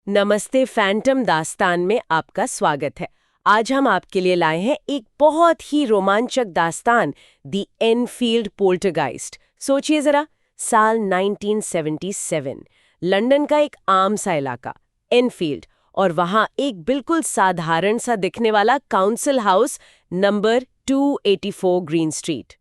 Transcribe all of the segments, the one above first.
नमस्ते फैंटम दास्तान में आपका स्वागत है। आज हम आपके लिए लाए हैं एक बहुत ही रोमांचक दास्तान, द एनफील्ड पोल्टरगाइस्ट। सोचिए जरा, साल 1977, लंदन का एक आम सा इलाका एनफील्ड, और वहां एक बिल्कुल साधारण सा दिखने वाला council house number 284 green street.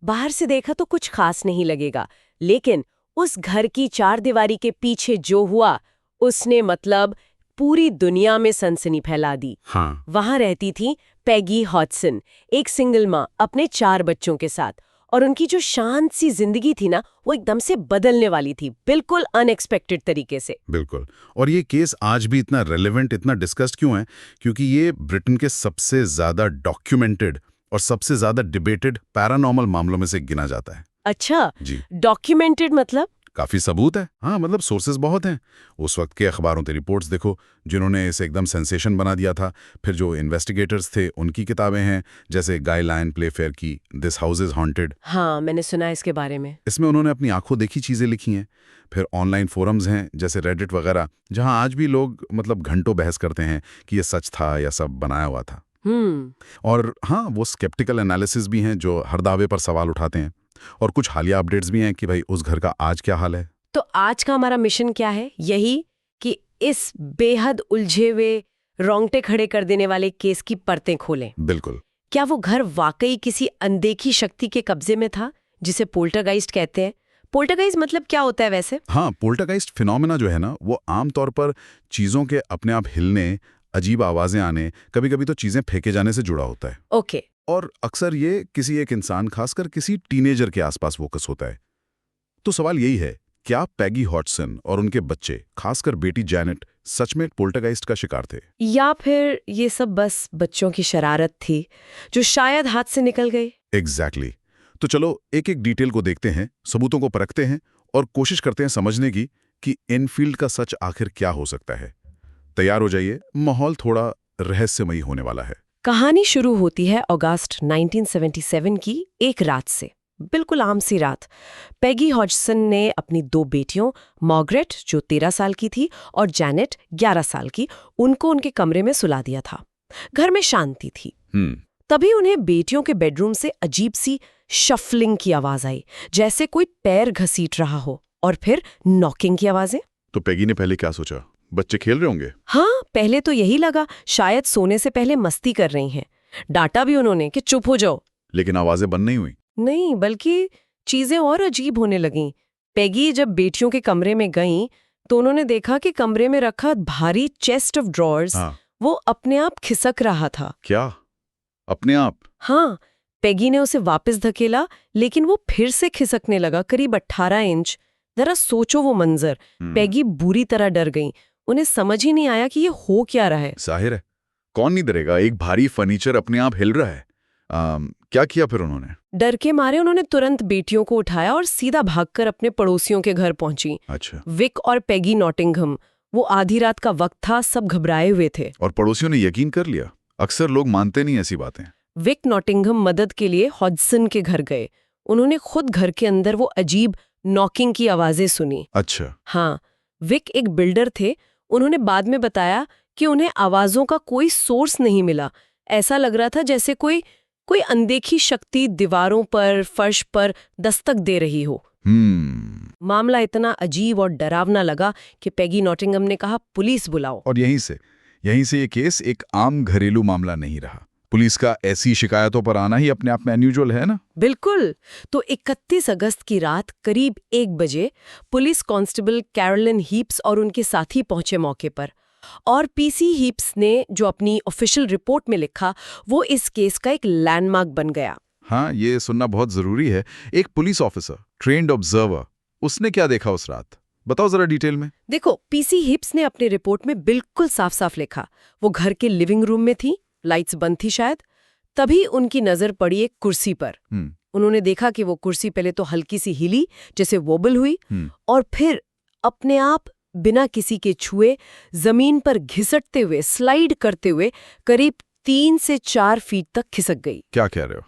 बाहर से देखा तो कुछ खास नहीं लगेगा, लेकिन उस घर की चारदीवारी के पीछे जो हुआ उसने मतलब पूरी दुनिया में सनसनी फैला दी। हाँ। वहां रहती थी पैगी हॉडसन, एक सिंगल माँ अपने 4 बच्चों के साथ, और उनकी जो शांत सी जिंदगी थी ना, वो एकदम से बदलने वाली थी, बिल्कुल अनएक्सपेक्टेड तरीके से। बिल्कुल। और ये केस आज भी इतना रेलेवेंट, इतना डिस्कस्ड क्यों है? क्योंकि ये ब्रिटेन के सबसे ज्यादा डॉक्यूमेंटेड और सबसे ज्यादा डिबेटेड पैरानॉर्मल मामलों में से गिना जाता है। अच्छा, जी। डॉक्यूमेंटेड मतलब? काफी सबूत है। हाँ, मतलब सोर्सेज बहुत हैं। उस वक्त के अखबारों के रिपोर्ट्स देखो, जिन्होंने इसे एकदम सेंसेशन बना दिया था। फिर जो इन्वेस्टिगेटर्स थे, उनकी किताबें हैं, जैसे गाय लायन प्लेफेयर की दिस हाउस इज हॉन्टेड। हाँ, मैंने सुना है इसके बारे में। इसमें उन्होंने अपनी आंखों देखी चीजें लिखी हैं। फिर ऑनलाइन फोरम्स हैं, जैसे रेडिट वगैरह, जहां आज भी लोग मतलब घंटों बहस करते हैं कि ये सच था या सब बनाया हुआ था। और हाँ, वो स्केप्टिकल एनालिसिस भी हैं जो हर दावे पर सवाल उठाते हैं। और कुछ हालिया अपडेट्स भी हैं कि भाई उस घर का आज क्या हाल है। तो आज का हमारा मिशन क्या है? यही कि इस बेहद उलझे हुए, रोंगटे खड़े कर देने वाले केस की परतें खोलें। बिल्कुल। क्या वो घर वाकई किसी अनदेखी शक्ति के कब्जे में था, जिसे पोल्टरगाइस्ट कहते हैं? पोल्टरगाइस्ट मतलब क्या होता है वैसे? हाँ, पोल्टरगाइस्ट फिनोमेना जो है ना, वो आमतौर पर चीजों के अपने आप हिलने, अजीब आवाजें आने, कभी कभी तो चीजें फेंके जाने से जुड़ा होता है। ओके। और अक्सर ये किसी एक इंसान, खासकर किसी टीनेजर के आसपास फोकस होता है। तो सवाल यही है, क्या पैगी हॉडसन और उनके बच्चे, खासकर बेटी जैनेट, सच में पोल्टरगाइस्ट का शिकार थे? या फिर ये सब बस बच्चों की शरारत थी, जो शायद हाथ से निकल गई? एग्जैक्टली। तो चलो एक एक डिटेल को देखते हैं, सबूतों को परखते हैं और कोशिश करते हैं समझने की कि एनफील्ड का सच आखिर क्या हो सकता है। तैयार हो जाइए, माहौल थोड़ा रहस्यमयी होने वाला है। कहानी शुरू होती है अगस्त 1977 की एक रात से। बिल्कुल आम सी रात। पैगी हॉडसन ने अपनी 2 बेटियों, मार्गरेट जो 13 साल की थी और जैनेट 11 साल की, उनको उनके कमरे में सुला दिया था। घर में शांति थी। तभी उन्हें बेटियों के बेडरूम से अजीब सी शफलिंग की आवाज आई, जैसे कोई पैर घसीट रहा हो, और फिर नॉकिंग की आवाजें। तो पैगी ने पहले क्या सोचा? बच्चे खेल रहे होंगे। हाँ, पहले तो यही लगा, शायद सोने से पहले मस्ती कर रही हैं। डांटा भी उन्होंने कि चुप हो जाओ। लेकिन आवाजें बंद नहीं हुई। नहीं, बल्कि चीजें और अजीब होने लगीं। पैगी जब बेटियों के कमरे में गईं, तो उन्होंने देखा कि कमरे में रखा भारी चेस्ट ऑफ ड्रॉर्स, वो अपने आप खिसक रहा था। क्या? अपने आप? हाँ, पैगी ने उसे वापस धकेला, लेकिन वो फिर से खिसकने लगा, करीब 18 इंच। जरा सोचो वो मंजर। पैगी बुरी तरह डर गई। उन्हें समझ ही नहीं आया कि ये हो क्या रहा है। जाहिर है, कौन नहीं डरेगा, एक भारी फर्नीचर अपने आप हिल रहा है। क्या किया फिर उन्होंने? डर के मारे उन्होंने तुरंत बेटियों को उठाया और सीधा भागकर अपने पड़ोसियों के घर पहुंची। अच्छा। विक और पैगी नॉटिंघम। वो आधी रात का वक्त था, सब घबराए हुए थे। और पड़ोसियों ने यकीन कर लिया? अक्सर लोग मानते नहीं ऐसी बातें। विक नॉटिंघम मदद के लिए हॉडसन के घर गए। उन्होंने खुद घर के अंदर वो अजीब नॉकिंग की आवाजें सुनी। अच्छा। हाँ, विक एक बिल्डर थे। उन्होंने बाद में बताया कि उन्हें आवाजों का कोई सोर्स नहीं मिला। ऐसा लग रहा था जैसे कोई अनदेखी शक्ति दीवारों पर, फर्श पर दस्तक दे रही हो। मामला इतना अजीब और डरावना लगा कि पैगी नॉटिंघम ने कहा, पुलिस बुलाओ। और यहीं से ये केस एक आम घरेलू मामला नहीं रहा। पुलिस का ऐसी शिकायतों पर आना ही अपने आप में अनयूजुअल है ना? बिल्कुल। तो 31 अगस्त की रात करीब 1 बजे पुलिस कांस्टेबल कैरोलिन हीप्स और उनके साथी पहुंचे मौके पर। और पीसी हीप्स ने जो अपनी ऑफिशियल रिपोर्ट में लिखा, वो इस केस का एक लैंडमार्क बन गया। हाँ, ये सुनना बहुत जरूरी है। एक पुलिस ऑफिसर, ट्रेन्ड ऑब्जर्वर, उसने क्या देखा उस रात? बताओ जरा डिटेल में। देखो, पीसी हिप्स ने अपनी रिपोर्ट में बिल्कुल साफ साफ लिखा, वो घर के लिविंग रूम में थी, लाइट्स बंद थी शायद। तभी उनकी नजर पड़ी एक कुर्सी पर। उन्होंने देखा कि वो कुर्सी पहले तो हल्की सी हिली, जैसे वोबल हुई, और फिर अपने आप बिना किसी के छुए जमीन पर घिसटते हुए, स्लाइड करते हुए करीब 3 से 4 फीट तक खिसक गई। क्या कह रहे हो?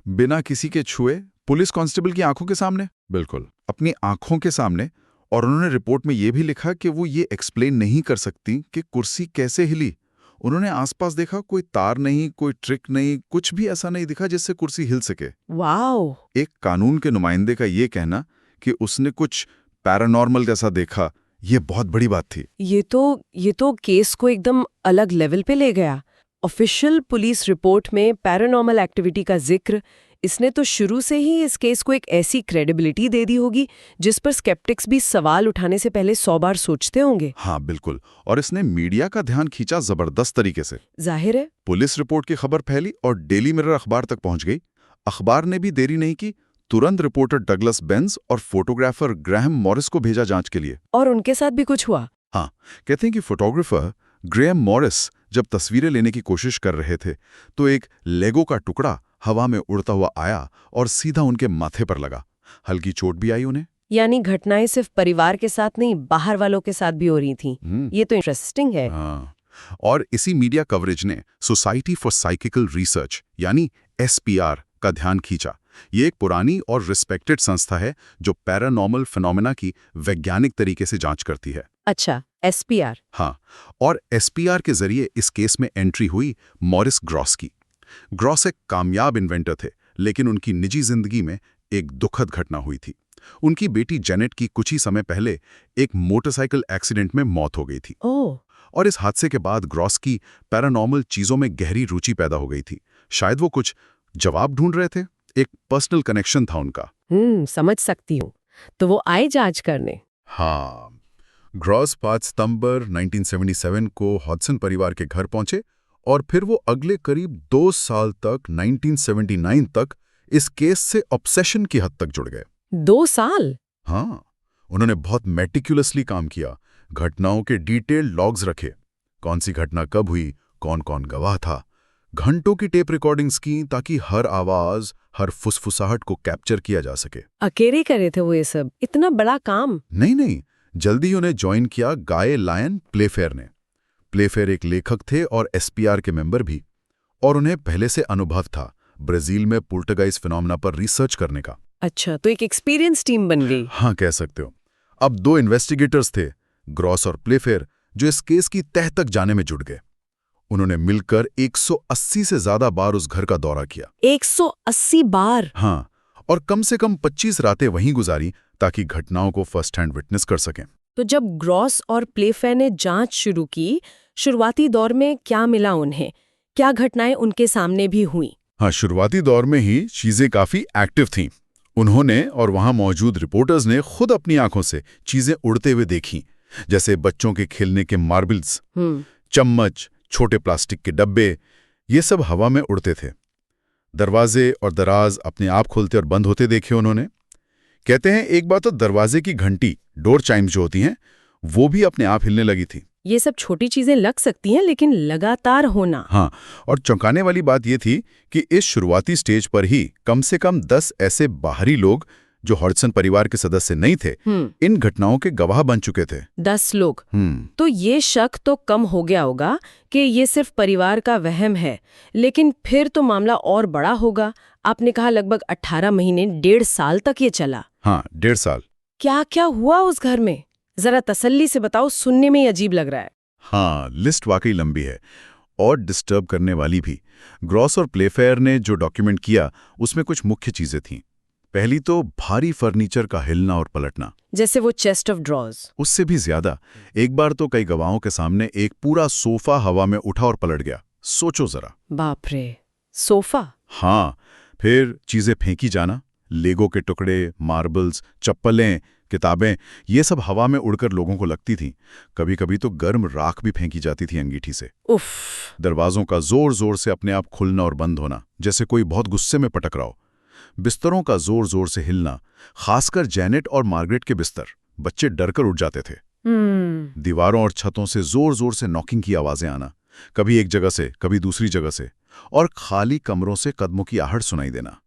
बिना किसी के छुए, पुलिस कांस्टेबल की आंखों के सामने? बिल्कुल, अपनी आंखों के सामने। और उन्होंने रिपोर्ट में ये भी लिखा कि वो ये एक्सप्लेन नहीं कर सकती कि कुर्सी कैसे हिली। उन्होंने आसपास देखा, कोई तार नहीं, कोई ट्रिक नहीं, कुछ भी ऐसा नहीं दिखा जिससे कुर्सी हिल सके। वाओ! एक कानून के नुमाइंदे का ये कहना कि उसने कुछ पैरानॉर्मल जैसा देखा, ये बहुत बड़ी बात थी। ये तो केस को एकदम अलग लेवल पे ले गया। ऑफिशियल पुलिस रिपोर्ट में पैरानॉर्मल एक्टिविटी का जिक्र, इसने तो शुरू से ही इस केस को एक ऐसी क्रेडिबिलिटी दे दी होगी जिस पर स्केप्टिक्स भी सवाल उठाने से पहले 100 बार सोचते होंगे। हाँ बिल्कुल, और इसने मीडिया का ध्यान खींचा जबरदस्त तरीके से। जाहिर है। पुलिस रिपोर्ट की खबर फैली और डेली मिरर अखबार तक पहुंच गई। अखबार ने भी देरी नहीं की, तुरंत रिपोर्टर डगलस बेंज और फोटोग्राफर ग्राहम मॉरिस को भेजा जांच के लिए। और उनके साथ भी कुछ हुआ? हाँ, कहते हैं कि फोटोग्राफर ग्राहम मॉरिस जब तस्वीरें लेने की कोशिश कर रहे थे तो एक लेगो का टुकड़ा हवा में उड़ता हुआ आया और सीधा उनके माथे पर लगा। हल्की चोट भी आई उन्हें। यानी घटनाएं सिर्फ परिवार के साथ नहीं, बाहर वालों के साथ भी हो रही थीं। ये तो इंटरेस्टिंग है। हाँ। और इसी मीडिया कवरेज ने सोसाइटी फॉर साइकिकल रिसर्च यानी SPR का ध्यान खींचा। ये एक पुरानी और रिस्पेक्टेड संस्था है जो पैरानॉर्मल फिनोमेना की वैज्ञानिक तरीके से जांच करती है। अच्छा, SPR। हाँ, और SPR के जरिए इस केस में एंट्री हुई मॉरिस ग्रॉस की। ग्रॉस एक कामयाब इन्वेंटर थे, लेकिन उनकी निजी जिंदगी में एक दुखद घटना हुई थी। उनकी बेटी जेनेट की कुछ ही समय पहले एक मोटरसाइकिल एक्सीडेंट में मौत हो गई थी। ओह। और इस हादसे के बाद ग्रॉस की पैरानॉर्मल चीजों में गहरी रुचि पैदा हो गई थी। शायद वो कुछ जवाब ढूंढ रहे थे, एक पर्सनल कनेक्शन था उनका। समझ सकती हूँ। तो वो आए जांच करने? हाँ, ग्रॉस 5 सितंबर 1977 को हॉडसन परिवार के घर पहुंचे और फिर वो अगले करीब 2 साल तक 1979 तक इस केस से ऑब्सेशन की हद तक जुड़ गए। 2 साल? हाँ, उन्होंने बहुत मेटिकुलसली काम किया, घटनाओं के डिटेल्ड लॉग्स रखे, कौन सी घटना कब हुई, कौन कौन गवाह था, घंटों की टेप रिकॉर्डिंग्स की ताकि हर आवाज, हर फुसफुसाहट को कैप्चर किया जा सके। अकेले करे थे वो ये सब? इतना बड़ा काम? नहीं, जल्दी ही उन्हें ज्वाइन किया गाय लायन प्लेफेयर ने। प्लेफेयर एक लेखक थे और SPR के मेंबर भी, और उन्हें पहले से अनुभव था ब्राजील में पोल्टरगाइस्ट फिनोमेना पर रिसर्च करने का। अच्छा, तो एक एक्सपीरियंस टीम बन गई। हाँ, कह सकते हो। अब 2 इन्वेस्टिगेटर्स थे, ग्रॉस और प्लेफेयर, जो इस केस की तह तक जाने में जुट गए। उन्होंने मिलकर 180 से ज्यादा बार उस घर का दौरा किया। 180 बार? हाँ, और कम से कम 25 रातें वहीं गुजारी ताकि घटनाओं को फर्स्ट हैंड विटनेस कर सकें। तो जब ग्रॉस और प्लेफेयर ने जांच शुरू की, शुरुआती दौर में क्या मिला उन्हें? क्या घटनाएं उनके सामने भी हुई? हाँ, शुरुआती दौर में ही चीजें काफी एक्टिव थीं। उन्होंने और वहां मौजूद रिपोर्टर्स ने खुद अपनी आंखों से चीजें उड़ते हुए देखी, जैसे बच्चों के खेलने के मार्बल्स, चम्मच, छोटे प्लास्टिक के डब्बे, ये सब हवा में उड़ते थे। दरवाजे और दराज अपने आप खुलते और बंद होते देखे उन्होंने। कहते हैं एक बार तो दरवाजे की घंटी, डोर चाइम्स जो होती हैं, वो भी अपने आप हिलने लगी थी। ये सब छोटी चीजें लग सकती हैं, लेकिन लगातार होना। हाँ, और चौंकाने वाली बात ये थी कि इस शुरुआती स्टेज पर ही कम से कम 10 ऐसे बाहरी लोग जो हॉडसन परिवार के सदस्य नहीं थे, इन घटनाओं के गवाह बन चुके थे। 10 लोग? तो ये शक तो कम हो गया होगा कि ये सिर्फ परिवार का वहम है, लेकिन फिर तो मामला और बड़ा होगा। आपने कहा लगभग 18 महीने, 1.5 साल तक ये चला। हाँ, 1.5 साल। क्या क्या हुआ उस घर में? जरा तसल्ली से बताओ, सुनने में ही अजीब लग रहा है। हाँ, लिस्ट वाकई लंबी है और डिस्टर्ब करने वाली भी। ग्रॉस और प्लेफेयर ने जो डॉक्यूमेंट किया उसमें कुछ मुख्य चीजें थीं। पहली तो भारी फर्नीचर का हिलना और पलटना, जैसे वो चेस्ट ऑफ ड्रॉर्स। उससे भी ज्यादा, एक बार तो कई गवाहों के सामने एक पूरा सोफा हवा में उठा और पलट गया। सोचो जरा। बाप रे, सोफा? हाँ, फिर चीजें फेंकी जाना, लेगो के टुकड़े, मार्बल्स, चप्पलें, किताबें, ये सब हवा में उड़कर लोगों को लगती थीं। कभी कभी तो गर्म राख भी फेंकी जाती थी अंगीठी से। उफ। दरवाजों का जोर जोर से अपने आप खुलना और बंद होना, जैसे कोई बहुत गुस्से में पटक रहा हो। बिस्तरों का जोर जोर से हिलना, खासकर जेनेट और मार्गरेट के बिस्तर, बच्चे डरकर उठ जाते थे। दीवारों और छतों से जोर जोर से नॉकिंग की आवाजें आना, कभी एक जगह से, कभी दूसरी जगह से, और खाली कमरों से कदमों की आहट सुनाई देना।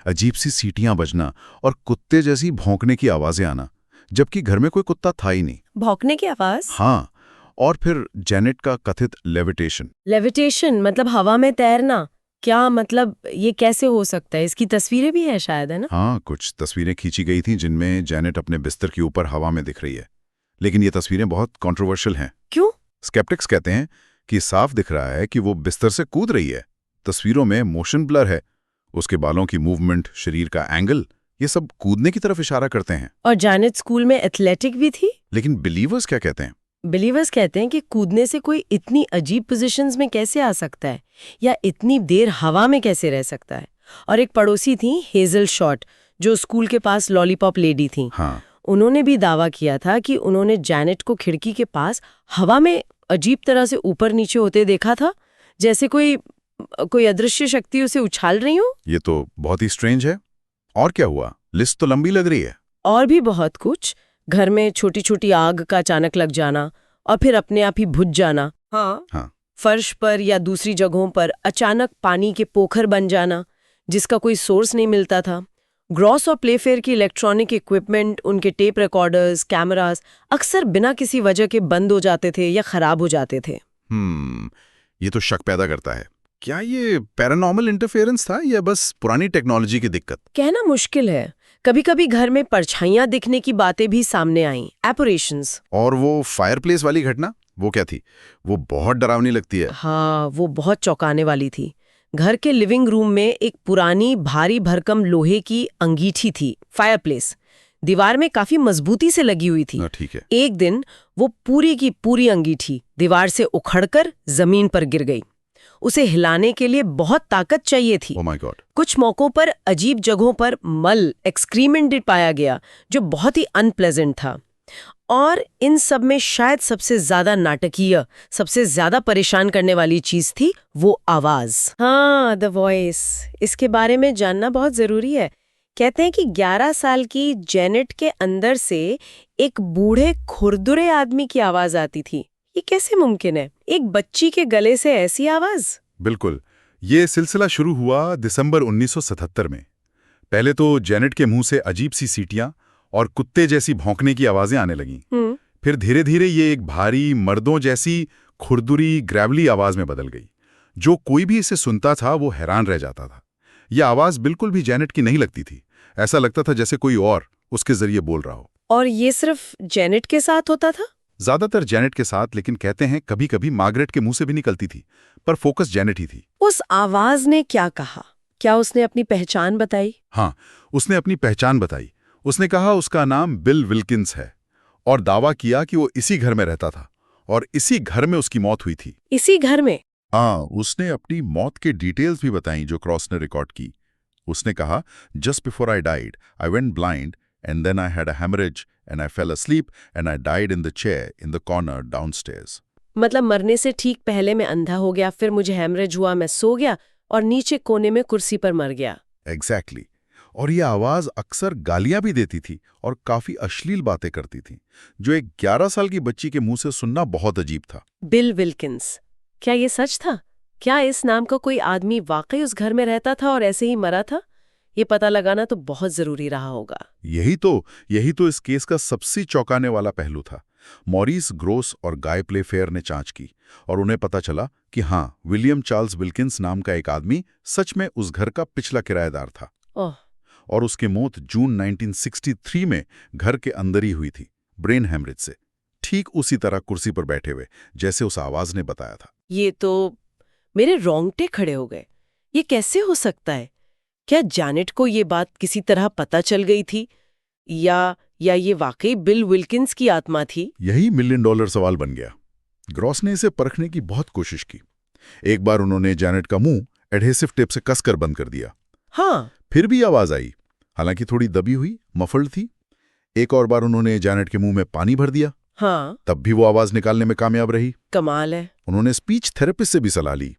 अजीब सी सीटियां बजना और कुत्ते जैसी भौंकने की आवाजें आना, जबकि घर में कोई कुत्ता था ही नहीं। भौंकने की आवाज? हाँ, और फिर जेनेट का कथित लेविटेशन। लेविटेशन मतलब हवा में तैरना? क्या मतलब ये कैसे हो सकता है? इसकी तस्वीरें भी है शायद, है ना? हाँ, कुछ तस्वीरें खींची गई थीं जिनमें जैनेट अपने बिस्तर के ऊपर हवा में दिख रही है। लेकिन ये तस्वीरें बहुत कंट्रोवर्शियल हैं। क्यों? स्केप्टिक्स कहते हैं कि साफ दिख रहा है कि वो बिस्तर से कूद रही है। तस्वीरों में मोशन ब्लर है, उसके बालों की मूवमेंट, शरीर का एंगल, ये सब कूदने की तरफ इशारा करते हैं। और जैनेट स्कूल में एथलेटिक भी थी? लेकिन बिलीवर्स क्या कहते हैं? बिलीवर्स कहते हैं कि कूदने से कोई इतनी अजीब पोजीशंस में कैसे आ सकता है या इतनी देर हवा में कैसे रह सकता है। और एक पड़ोसी थी हेजल शॉर्ट, जो स्कूल के पास लॉलीपॉप लेडी थी। हाँ, उन्होंने भी दावा किया था कि उन्होंने जैनेट को खिड़की के पास हवा में अजीब तरह से ऊपर नीचे होते देखा था, जैसे कोई अदृश्य शक्ति उसे उछाल रही हो। ये तो बहुत ही स्ट्रेंज है। और क्या हुआ? लिस्ट तो लंबी लग रही है। और भी बहुत कुछ। घर में छोटी छोटी आग का अचानक लग जाना और फिर अपने आप ही बुझ जाना। हाँ, फर्श पर या दूसरी जगहों पर अचानक पानी के पोखर बन जाना जिसका कोई सोर्स नहीं मिलता था। ग्रॉस और प्लेफेयर की इलेक्ट्रॉनिक इक्विपमेंट, उनके टेप रिकॉर्डर्स, कैमरास अक्सर बिना किसी वजह के बंद हो जाते थे या खराब हो जाते थे। ये तो शक पैदा करता है। क्या ये पैरानॉर्मल इंटरफेरेंस था या बस पुरानी टेक्नोलॉजी की दिक्कत? कहना मुश्किल है। कभी कभी घर में परछाइयां दिखने की बातें भी सामने आईं, एपरेशंस। और वो फायरप्लेस वाली घटना, वो क्या थी? वो बहुत डरावनी लगती है। हाँ, वो बहुत चौंकाने वाली थी। घर के लिविंग रूम में एक पुरानी भारी भरकम लोहे की अंगीठी थी, फायरप्लेस। दीवार में काफी मजबूती से लगी हुई थी। ठीक है। एक दिन वो पूरी की पूरी अंगीठी दीवार से उखड़कर जमीन पर गिर गई। उसे हिलाने के लिए बहुत ताकत चाहिए थी। Oh my God. कुछ मौकों पर अजीब जगहों पर मल, एक्सक्रीमेंट पाया गया जो बहुत ही अनप्लेजेंट था। और इन सब में शायद सबसे ज्यादा नाटकीय, सबसे ज्यादा परेशान करने वाली चीज थी वो आवाज। हाँ, द वॉइस। इसके बारे में जानना बहुत जरूरी है। कहते हैं कि 11 साल की जेनेट के अंदर से एक बूढ़े खुरदुरे आदमी की आवाज आती थी। ये कैसे मुमकिन है? एक बच्ची के गले से ऐसी आवाज? बिल्कुल। ये सिलसिला शुरू हुआ दिसंबर 1977 में। पहले तो जेनेट के मुंह से अजीब सी सीटियां और कुत्ते जैसी भौंकने की आवाजें आने लगीं। फिर धीरे धीरे ये एक भारी मर्दों जैसी खुरदुरी ग्रैवली आवाज में बदल गई। जो कोई भी इसे सुनता था वो हैरान रह जाता था। यह आवाज बिल्कुल भी जेनेट की नहीं लगती थी। ऐसा लगता था जैसे कोई और उसके जरिए बोल रहा हो। और ये सिर्फ जेनेट के साथ होता था? ज्यादातर जेनेट के साथ, लेकिन कहते हैं कभी कभी मार्गरेट के मुंह से भी निकलती थी, पर फोकस जेनेट ही थी। उस आवाज ने क्या कहा? क्या उसने अपनी पहचान बताई? हाँ, उसने अपनी पहचान बताई। उसने कहा उसका नाम बिल विल्किंस है और दावा किया कि वो इसी घर में रहता था और इसी घर में उसकी मौत हुई थी। इसी घर में? हाँ, उसने अपनी मौत के डिटेल्स भी बताई जो क्रॉस ने रिकॉर्ड की। उसने कहा, just before I died I went blind and then I had a hemorrhage and I fell asleep and I died in the chair in the corner downstairs. मतलब मरने से ठीक पहले मैं अंधा हो गया, फिर मुझे हेमरेज हुआ, मैं सो गया और नीचे कोने में कुर्सी पर मर गया। Exactly. और ये आवाज अक्सर गालियां भी देती थी और काफी अश्लील बातें करती थी, जो एक 11 साल की बच्ची के मुंह से सुनना बहुत अजीब था। बिल विल्किंस, क्या ये सच था? क्या इस नाम का कोई आदमी वाकई उस घर में रहता था और ऐसे ही मरा था? ये पता लगाना तो बहुत जरूरी रहा होगा। यही तो इस केस का सबसे चौंकाने वाला पहलू था। मॉरिस ग्रोस और गाय प्लेफेयर ने जांच की और उन्हें पता चला कि हाँ, विलियम चार्ल्स विल्किंस नाम का एक आदमी सच में उस घर का पिछला किराएदार था। और उसकी मौत जून 1963 में घर के अंदर ही हुई थी, ब्रेन हेमरेज से, ठीक उसी तरह कुर्सी पर बैठे हुए जैसे उस आवाज ने बताया था। ये तो मेरे रोंगटे खड़े हो गए। ये कैसे हो सकता है? क्या जैनेट को ये बात किसी तरह पता चल गई थी या ये वाकई बिल विल्किंस की आत्मा थी? यही $1 मिलियन सवाल बन गया। ग्रॉस ने इसे परखने की बहुत कोशिश की। एक बार उन्होंने जैनेट का मुंह एडहेसिव टेप से कसकर बंद कर दिया। हाँ, फिर भी आवाज आई, हालांकि थोड़ी दबी हुई, मफल्ड थी। एक और बार उन्होंने जैनेट के मुंह में पानी भर दिया। हाँ, तब भी वो आवाज निकालने में कामयाब रही। कमाल है। उन्होंने स्पीच थेरेपिस्ट से भी सलाह ली।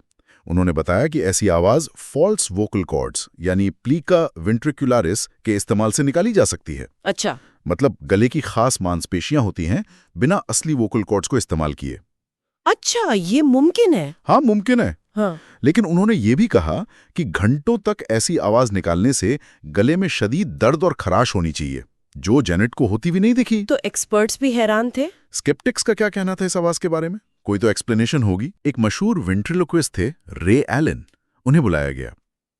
उन्होंने बताया कि ऐसी आवाज फॉल्स वोकल कॉर्ड्स यानी प्लीका वेंट्रिकुलारिस के इस्तेमाल से निकाली जा सकती है। अच्छा, मतलब गले की खास मांसपेशियां होती हैं बिना असली वोकल कॉर्ड्स को इस्तेमाल किए। अच्छा, ये मुमकिन है? हाँ, मुमकिन है। हाँ। लेकिन उन्होंने ये भी कहा कि घंटों तक ऐसी आवाज निकालने से गले में शदीद दर्द और खराश होनी चाहिए, जो जेनेट को होती भी नहीं दिखी। तो एक्सपर्ट्स भी हैरान थे। स्केप्टिक्स का क्या कहना था इस आवाज के बारे में? कोई तो एक्सप्लेनेशन होगी। एक मशहूर वेंट्रिलोक्विस्ट थे, रे एलन। उन्हें बुलाया गया।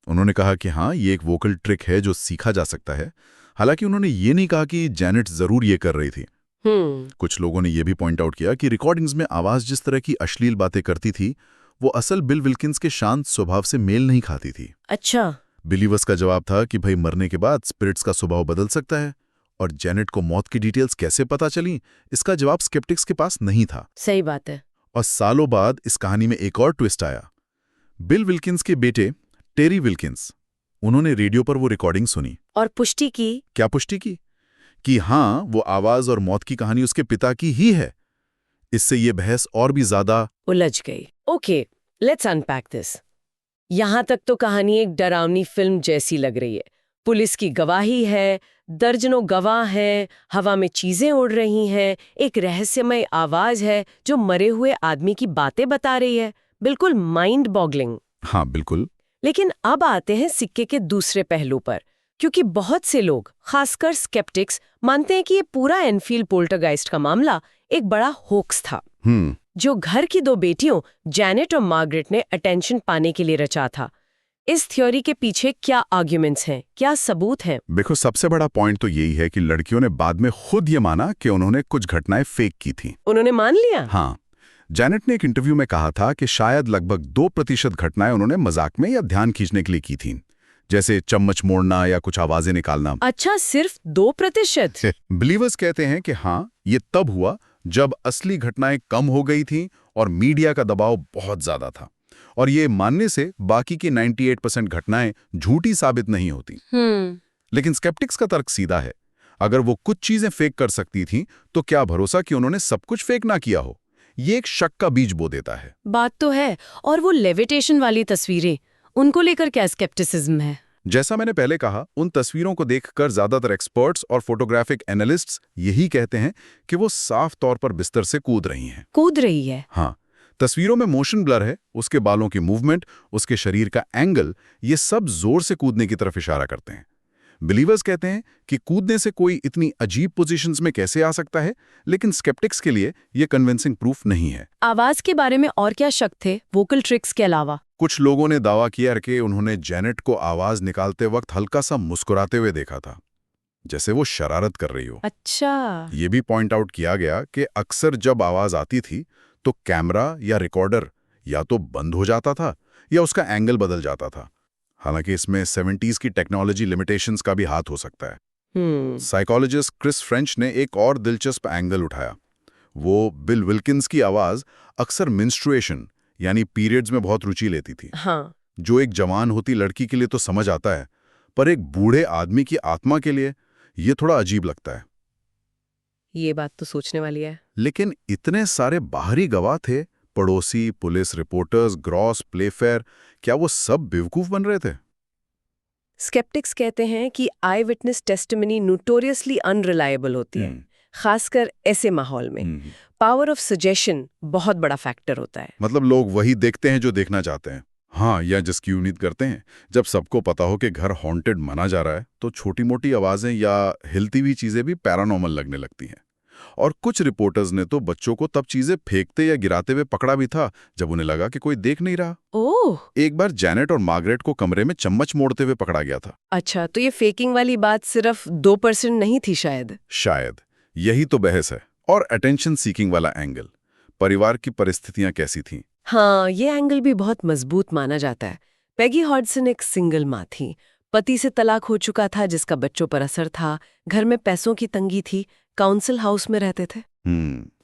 उन्होंने कहा कि हाँ, ये एक वोकल ट्रिक है जो सीखा जा सकता है। हालांकि उन्होंने ये नहीं कहा कि जैनेट जरूर ये कर रही थी। कुछ लोगों ने यह भी पॉइंट आउट किया कि रिकॉर्डिंग्स में आवाज जिस तरह की अश्लील बातें करती थी, वो असल बिल विल्किंस के शांत स्वभाव से मेल नहीं खाती थी। अच्छा। बिलीवर्स का जवाब था कि भाई मरने के बाद स्पिरिट्स का स्वभाव बदल सकता है, और जेनेट को मौत की डिटेल्स कैसे पता चली, इसका जवाब स्केप्टिक्स के पास नहीं था। सही बात है। और सालों बाद इस कहानी में एक और ट्विस्ट आया। बिल विल्किंस के बेटे टेरी विल्किंस, उन्होंने रेडियो पर वो रिकॉर्डिंग सुनी और पुष्टि की। क्या पुष्टि की? कि हाँ, वो आवाज और मौत की कहानी उसके पिता की ही है। इससे ये बहस और भी ज्यादा उलझ गई। Okay, let's unpack this. यहां तक तो कहानी एक डरावनी फिल्म जैसी लग रही है। पुलिस की गवाही है, दर्जनों गवाह हैं, हवा में चीजें उड़ रही हैं, एक रहस्यमय आवाज है जो मरे हुए आदमी की बातें बता रही है। बिल्कुल माइंड बॉगलिंग। हाँ, बिल्कुल। लेकिन अब आते हैं सिक्के के दूसरे पहलू पर, क्योंकि बहुत से लोग, खासकर स्केप्टिक्स, मानते हैं कि ये पूरा एनफील्ड पोल्टरगाइस्ट का मामला एक बड़ा होक्स था जो घर की दो बेटियों जैनेट और मार्गरेट ने अटेंशन पाने के लिए रचा था। इस थ्योरी के पीछे क्या आर्ग्यूमेंट्स हैं, क्या सबूत हैं? देखो, सबसे बड़ा पॉइंट तो यही है कि लड़कियों ने बाद में खुद ये माना कि उन्होंने कुछ घटनाएं फेक की थी। उन्होंने मान लिया? हाँ। जैनेट ने एक इंटरव्यू में कहा था कि शायद लगभग 2% घटनाएं उन्होंने मजाक में या ध्यान खींचने के लिए की थीं, जैसे चम्मच मोड़ना या कुछ आवाजें निकालना। अच्छा, सिर्फ 2%? बिलीवर्स कहते हैं कि हाँ, ये तब हुआ जब असली घटनाएं कम हो गई थीं और मीडिया का दबाव बहुत ज्यादा था। और ये मानने से बाकी की 98% घटनाएं झूठी साबित नहीं होती। लेकिन स्केप्टिक्स का तर्क सीधा है। अगर वो कुछ चीजें फेक कर सकती थीं, तो क्या भरोसा कि उन्होंने सब कुछ फेक ना किया हो? ये एक शक का बीज बो देता है। बात तो है। और वो लेविटेशन वाली तस्वीरें, उनको लेकर क्या स्केप्टिसिज्म है? जैसा मैंने पहले कहा, उन तस्वीरों को देखकर ज्यादातर एक्सपर्ट्स और फोटोग्राफिक एनालिस्ट्स यही कहते हैं कि वो साफ तौर पर बिस्तर से कूद रही हैं। कूद रही है? हाँ। तस्वीरों में मोशन ब्लर है, उसके बालों की मूवमेंट, उसके शरीर का एंगल, ये सब जोर से कूदने की तरफ इशारा करते हैं। बिलीवर्स कहते हैं कि कूदने से कोई इतनी अजीब पोजीशंस में कैसे आ सकता है, लेकिन स्केप्टिक्स के लिए ये कन्विंसिंग प्रूफ नहीं है। आवाज के बारे में और क्या शक थे, वोकल ट्रिक्स के अलावा? कुछ लोगों ने दावा किया कि उन्होंने जैनेट को आवाज निकालते वक्त हल्का सा मुस्कुराते हुए देखा था, जैसे वो शरारत कर रही हो। अच्छा। ये भी पॉइंट आउट किया गया कि अक्सर जब आवाज आती थी तो कैमरा या रिकॉर्डर या तो बंद हो जाता था या उसका एंगल बदल जाता था। हालांकि इसमें 70s की टेक्नोलॉजी लिमिटेशंस का भी हाथ हो सकता है। साइकोलॉजिस्ट क्रिस फ्रेंच ने एक और दिलचस्प एंगल उठाया। वो बिल विल्किंस की आवाज अक्सर मेंस्ट्रुएशन यानी पीरियड्स में बहुत रुचि लेती थी। हाँ। जो एक जवान होती लड़की के लिए तो समझ आता है, पर एक बूढ़े आदमी की आत्मा के लिए ये थोड़ा अजीब लगता है। ये बात तो सोचने वाली है। लेकिन इतने सारे बाहरी गवाह थे, पड़ोसी, पुलिस रिपोर्टर्स, ग्रॉस, प्लेफेयर, क्या वो सब बेवकूफ बन रहे थे? स्केप्टिक्स कहते हैं कि आई विटनेस टेस्टिमनी नोटोरियसली अनरिलायबल होती है, खासकर ऐसे माहौल में। पावर ऑफ सजेशन बहुत बड़ा फैक्टर होता है। मतलब लोग वही देखते हैं जो देखना चाहते हैं। हाँ, या जिसकी उम्मीद करते हैं। जब सबको पता हो कि घर हॉन्टेड माना जा रहा है, तो छोटी मोटी आवाजें या हिलती हुई चीजें भी पैरानॉर्मल लगने लगती हैं। और कुछ रिपोर्टर्स ने तो बच्चों को तब चीजें फेंकते या गिराते हुए पकड़ा भी था जब उन्हें लगा कि कोई देख नहीं रहा। ओह! एक बार जैनेट और मार्गरेट को कमरे में चम्मच मोड़ते हुए पकड़ा गया था। अच्छा, तो ये फेकिंग वाली बात सिर्फ 2% नहीं थी शायद? शायद यही तो बहस है। और अटेंशन सीकिंग वाला एंगल, परिवार की परिस्थितियां कैसी थीं? हाँ, ये एंगल भी बहुत मजबूत माना जाता है। पेगी हॉडसन एक सिंगल माँ थी, पति से तलाक हो चुका था जिसका बच्चों पर असर था, घर में पैसों की तंगी थी, काउंसिल हाउस में रहते थे।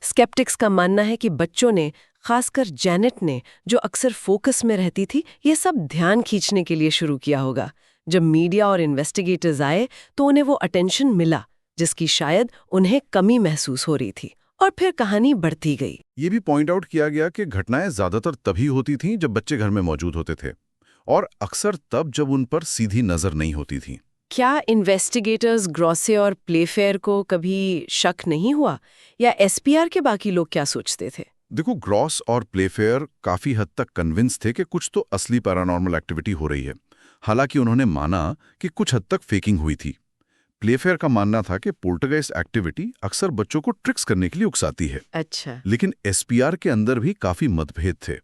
स्केप्टिक्स का मानना है कि बच्चों ने, खासकर जैनेट ने, जो अक्सर फोकस में रहती थी, ये सब ध्यान खींचने के लिए शुरू किया होगा। जब मीडिया और इन्वेस्टिगेटर्स आए तो उन्हें वो अटेंशन मिला जिसकी शायद उन्हें कमी महसूस हो रही थी, और फिर कहानी बढ़ती गई। ये भी पॉइंट आउट किया गया कि घटनाएं ज्यादातर तभी होती थीं जब बच्चे घर में मौजूद होते थे, और अक्सर तब जब उन पर सीधी नजर नहीं होती थी। क्या इन्वेस्टिगेटर्स ग्रॉसे और प्लेफेयर को कभी शक नहीं हुआ, या एसपीआर के बाकी लोग क्या सोचते थे? देखो, ग्रॉस और प्लेफेयर काफी हद तक कन्विंस थे कि कुछ तो असली पैरानॉर्मल एक्टिविटी हो रही है। हालांकि उन्होंने माना कि कुछ हद तक फेकिंग हुई थी। प्लेफेयर का मानना था कि पोल्टरगाइस्ट एक्टिविटी अक्सर बच्चों को ट्रिक्स करने के लिए उकसाती है। अच्छा। लेकिन एसपीआर के अंदर भी काफी मतभेद थे।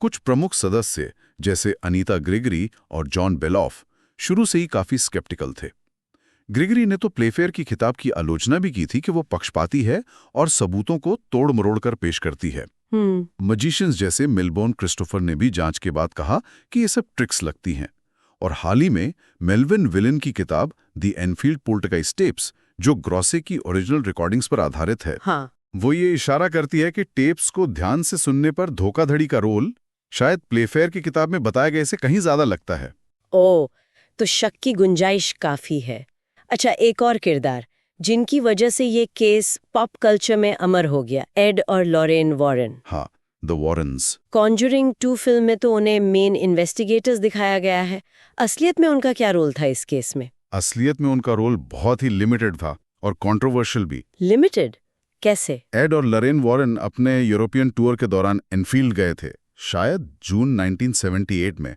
कुछ प्रमुख सदस्य जैसे अनीता ग्रेगरी और जॉन बेलॉफ शुरू से ही काफी स्केप्टिकल थे। ग्रेगरी ने तो प्लेफेयर की किताब की आलोचना भी की थी कि वो पक्षपाती है और सबूतों को तोड़ मरोड़ कर पेश करती है। मजिशियंस जैसे मिलबोर्न क्रिस्टोफर ने भी जांच के बाद कहा कि ये सब ट्रिक्स लगती हैं। और हाल ही में मेल्विन विलन की किताब द एनफील्ड पोल्टरगाइस्ट टेप्स, जो ग्रॉसे की ओरिजिनल रिकॉर्डिंग्स पर आधारित है, वो ये इशारा करती है कि टेप्स को ध्यान से सुनने पर धोखाधड़ी का रोल शायद प्लेफेयर की किताब में बताए गए से कहीं ज्यादा लगता है। ओ, तो शक की गुंजाइश काफी है। अच्छा, एक और किरदार जिनकी वजह से ये केस पॉप कल्चर में अमर हो गया, एड और लॉरेन वॉरेन। हाँ, द वॉरेन्स। कॉन्जरिंग 2 फिल्म में तो उन्हें मेन इन्वेस्टिगेटर्स दिखाया गया है। असलियत में उनका क्या रोल था इस केस में? असलियत में उनका रोल बहुत ही लिमिटेड था और कंट्रोवर्शियल भी। लिमिटेड कैसे? एड और लॉरेन वॉरेन अपने यूरोपियन टूर के दौरान एनफील्ड गए थे, शायद जून 1978 में,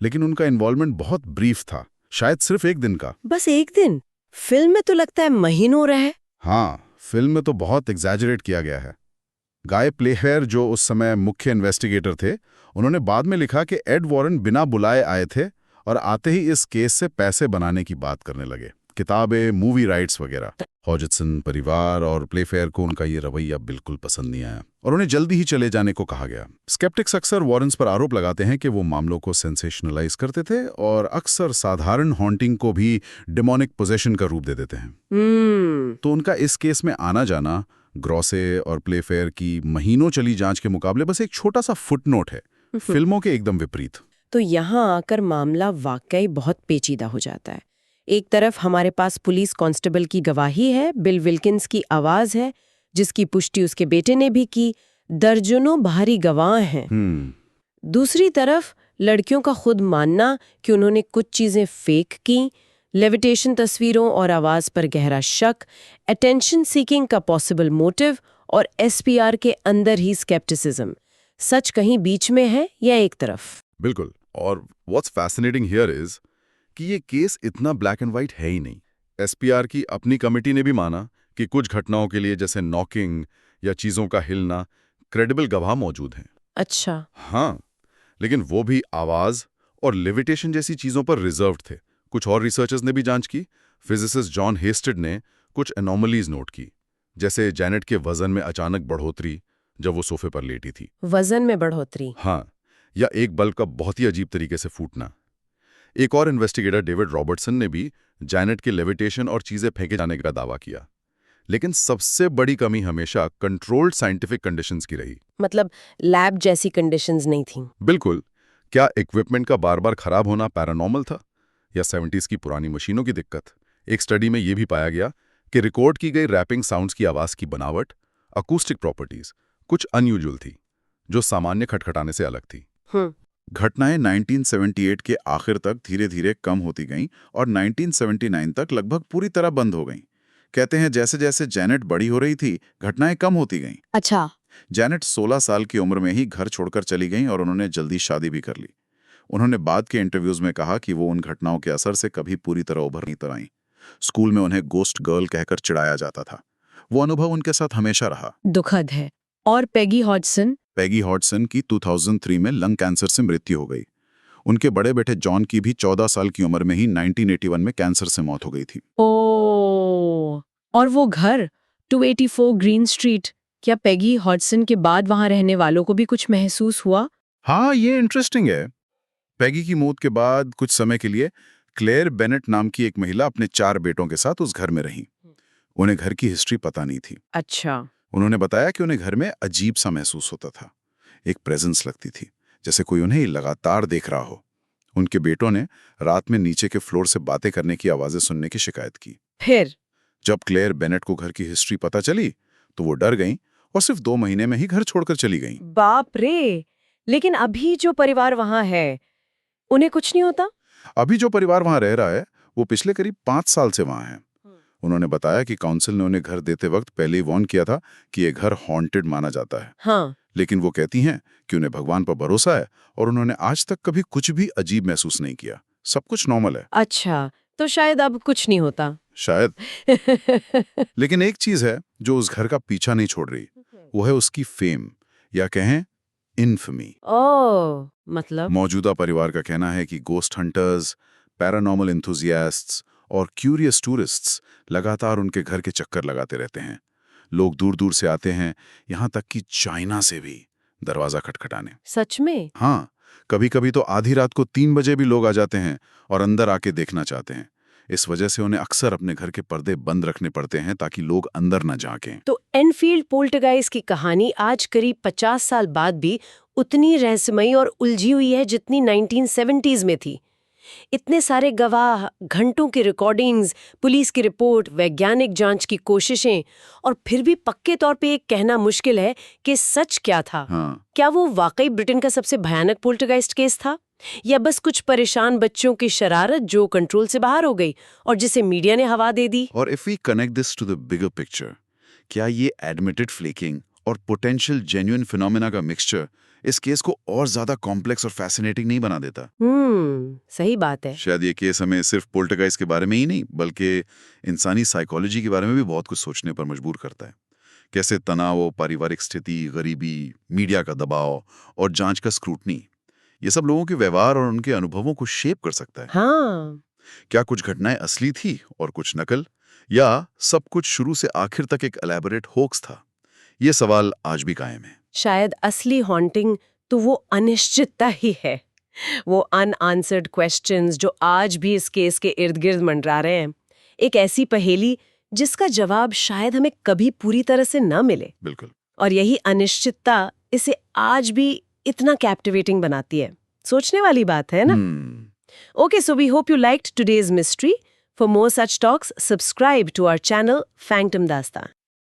लेकिन उनका इन्वॉल्वमेंट बहुत ब्रीफ था, शायद सिर्फ एक दिन का। बस एक दिन? फिल्म में तो लगता है महीनों रहे। हाँ, फिल्म में तो बहुत एग्जैजरेट किया गया है। गाय प्लेफेयर, जो उस समय मुख्य इन्वेस्टिगेटर थे, उन्होंने बाद में लिखा कि एड वॉरेन बिना बुलाए आए थे और आते ही इस केस से पैसे बनाने की बात करने लगे, किताबें, मूवी राइट्स वगैरह। हॉजटसन परिवार और प्लेफेयर को उनका ये रवैया बिल्कुल पसंद नहीं आया और उन्हें जल्दी ही चले जाने को कहा गया। स्केप्टिक्स अक्सर वॉरेन्स पर आरोप लगाते हैं कि वो मामलों को सेंसेशनलाइज करते थे और अक्सर साधारण हॉन्टिंग को भी डिमोनिक पोजेशन का रूप दे देते हैं। तो उनका इस केस में आना जाना ग्रॉसे और प्लेफेयर की महीनों चली जांच के मुकाबले बस एक छोटा सा फुटनोट है, फिल्मों के एकदम विपरीत। तो यहाँ आकर मामला वाकई बहुत पेचीदा हो जाता है। एक तरफ हमारे पास पुलिस कांस्टेबल की गवाही है, बिल विल्किंस की आवाज है, जिसकी पुष्टि उसके बेटे ने भी की, दर्जनों बाहरी गवाह हैं। दूसरी तरफ लड़कियों का खुद मानना कि उन्होंने कुछ चीजें फेक की, लेविटेशन तस्वीरों और आवाज पर गहरा शक, अटेंशन सीकिंग का पॉसिबल मोटिव और एसपीआर के अंदर ही स्केप्टिसिज्म। सच कहीं बीच में है या एक तरफ? बिल्कुल। और व्हाट्स फैसिनेटिंग हियर इज कि ये केस इतना ब्लैक एंड व्हाइट है ही नहीं। एसपीआर की अपनी कमेटी ने भी माना कि कुछ घटनाओं के लिए, जैसे नॉकिंग या चीजों का हिलना, क्रेडिबल गवाह मौजूद हैं। अच्छा। हाँ, लेकिन वो भी आवाज और लेविटेशन जैसी चीजों पर रिजर्व थे। कुछ और रिसर्चर्स ने भी जांच की। फिजिसिस्ट जॉन हेस्टेड ने कुछ एनोमलीज नोट की, जैसे जैनेट के वजन में अचानक बढ़ोतरी जब वो सोफे पर लेटी थी। वजन में बढ़ोतरी? हाँ, या एक बल्ब का बहुत ही अजीब तरीके से फूटना। एक और इन्वेस्टिगेटर डेविड रॉबर्टसन ने भी जैनेट के लेविटेशन और चीजें फेंके जाने का दावा किया। लेकिन सबसे बड़ी कमी हमेशा कंट्रोल्ड साइंटिफिक कंडीशंस की रही। मतलब लैब जैसी कंडीशंस नहीं थी? बिल्कुल। क्या इक्विपमेंट का बार बार खराब होना पैरानॉर्मल था, या 70s की पुरानी मशीनों की दिक्कत? एक स्टडी में यह भी पाया गया कि रिकॉर्ड की गई रैपिंग साउंड्स की आवाज की बनावट, अकूस्टिक प्रॉपर्टीज कुछ अनयूजुअल थी, जो सामान्य खटखटाने से अलग थी। घटनाएं 1978 के आखिर तक धीरे धीरे कम होती गईं और 1979 तक लगभग पूरी तरह बंद हो गईं। कहते हैं जैसे जैसे जैनेट बड़ी हो रही थी, घटनाएं कम होती गईं। अच्छा। जैनेट 16 साल की उम्र में ही घर छोड़कर चली गईं और उन्होंने जल्दी शादी भी कर ली। उन्होंने बाद के इंटरव्यूज में कहा कि वो उन घटनाओं के असर से कभी पूरी तरह उभर नहीं आईं। स्कूल में उन्हें गोस्ट गर्ल कहकर चिढ़ाया जाता था। वो अनुभव उनके साथ हमेशा रहा। दुखद है। और पेगी हॉडसन? पेगी हॉडसन की 2003 में लंग कैंसर से मृत्यु हो गई। उनके बड़े बेटे जॉन की भी 14 साल की उम्र में ही 1981 में कैंसर से मौत हो गई थी। ओह, और वो घर 284 ग्रीन स्ट्रीट, क्या पेगी हॉडसन के बाद वहां रहने वालों को भी कुछ महसूस हुआ? हाँ, ये इंटरेस्टिंग है। पेगी की मौत के बाद कुछ समय के लिए क्लेयर बेनेट नाम की एक महिला अपने 4 बेटों के साथ उस घर में रही। उन्हें घर की हिस्ट्री पता नहीं थी। अच्छा। उन्होंने बताया कि उन्हें घर में अजीब सा महसूस होता था, एक प्रेजेंस लगती थी, जैसे कोई उन्हें लगातार देख रहा हो। उनके बेटों ने रात में नीचे के फ्लोर से बातें करने की आवाजें सुनने की शिकायत की। फिर जब क्लेयर बेनेट को घर की हिस्ट्री पता चली तो वो डर गईं और सिर्फ 2 महीने में ही घर छोड़कर चली गईं। बाप रे! लेकिन अभी जो परिवार वहां है, उन्हें कुछ नहीं होता? अभी जो परिवार वहां रह रहा है, वो पिछले करीब 5 साल से वहां है। उन्होंने बताया कि काउंसिल ने उन्हें घर देते वक्त पहले ही वार्न किया था कि ये घर हॉन्टेड माना जाता है। हाँ। लेकिन वो कहती हैं कि उन्हें भगवान पर भरोसा है और उन्होंने आज तक कभी कुछ भी अजीब महसूस नहीं किया। सब कुछ नॉर्मल है। अच्छा, तो शायद अब कुछ नहीं होता। शायद। लेकिन एक चीज है जो उस घर का पीछा नहीं छोड़ रही, वो है उसकी फेम, या कहें इन्फमी। ओह, मतलब? मौजूदा परिवार का कहना है कि गोस्ट हंटर्स, पैरानॉर्मल एंथुजियास्ट्स और क्यूरियस टूरिस्ट्स लगातार उनके घर के चक्कर लगाते रहते हैं। लोग दूर दूर से आते हैं, यहाँ तक कि चाइना से भी दरवाजा खटखटाने। सच में? हाँ, कभी कभी तो आधी रात को 3 बजे भी लोग आ जाते हैं और अंदर आके देखना चाहते हैं। इस वजह से उन्हें अक्सर अपने घर के पर्दे बंद रखने पड़ते हैं ताकि लोग अंदर न झांकें। तो एनफील्ड पोल्टरगाइस्ट की कहानी आज करीब 50 साल बाद भी उतनी रहस्यमयी और उलझी हुई है जितनी 1970s में थी। इतने सारे गवाह, घंटों की रिकॉर्डिंग्स, पुलिस की रिपोर्ट, वैज्ञानिक जांच की कोशिशें, और फिर भी पक्के तौर पे एक कहना मुश्किल है कि सच क्या था। हाँ। क्या वो वाकई ब्रिटेन का सबसे भयानक पोल्टरगाइस्ट केस था, या बस कुछ परेशान बच्चों की शरारत जो कंट्रोल से बाहर हो गई और जिसे मीडिया ने हवा दे दी? और if we connect this to the bigger picture, क्या ये एडमिटेड फ्लेकिंग और पोटेंशियल जेन्युइन फिनोमेना का मिक्सचर इस केस को और ज्यादा कॉम्प्लेक्स और फैसिनेटिंग नहीं बना देता? सही बात है। शायद ये केस हमें सिर्फ पोल्टरगाइस्ट के बारे में ही नहीं, बल्कि इंसानी साइकोलॉजी के बारे में भी बहुत कुछ सोचने पर मजबूर करता है। कैसे तनाव, पारिवारिक स्थिति, गरीबी, मीडिया का दबाव और जांच का स्क्रूटनी, ये सब लोगों के व्यवहार और उनके अनुभवों को शेप कर सकता है। हाँ। क्या कुछ घटनाएं असली थी और कुछ नकल, या सब कुछ शुरू से आखिर तक एक एलैबोरेट होक्स था? ये सवाल आज भी कायम है। शायद असली हॉन्टिंग तो वो अनिश्चितता ही है, वो अनआंसर्ड क्वेश्चंस जो आज भी इस केस के इर्द गिर्द मंडरा रहे हैं। एक ऐसी पहेली जिसका जवाब शायद हमें कभी पूरी तरह से न मिले। बिल्कुल। और यही अनिश्चितता इसे आज भी इतना कैप्टिवेटिंग बनाती है। सोचने वाली बात है ना? Okay, so we hope you liked today's mystery. For more such talks, subscribe to our channel, Phantom Dastan.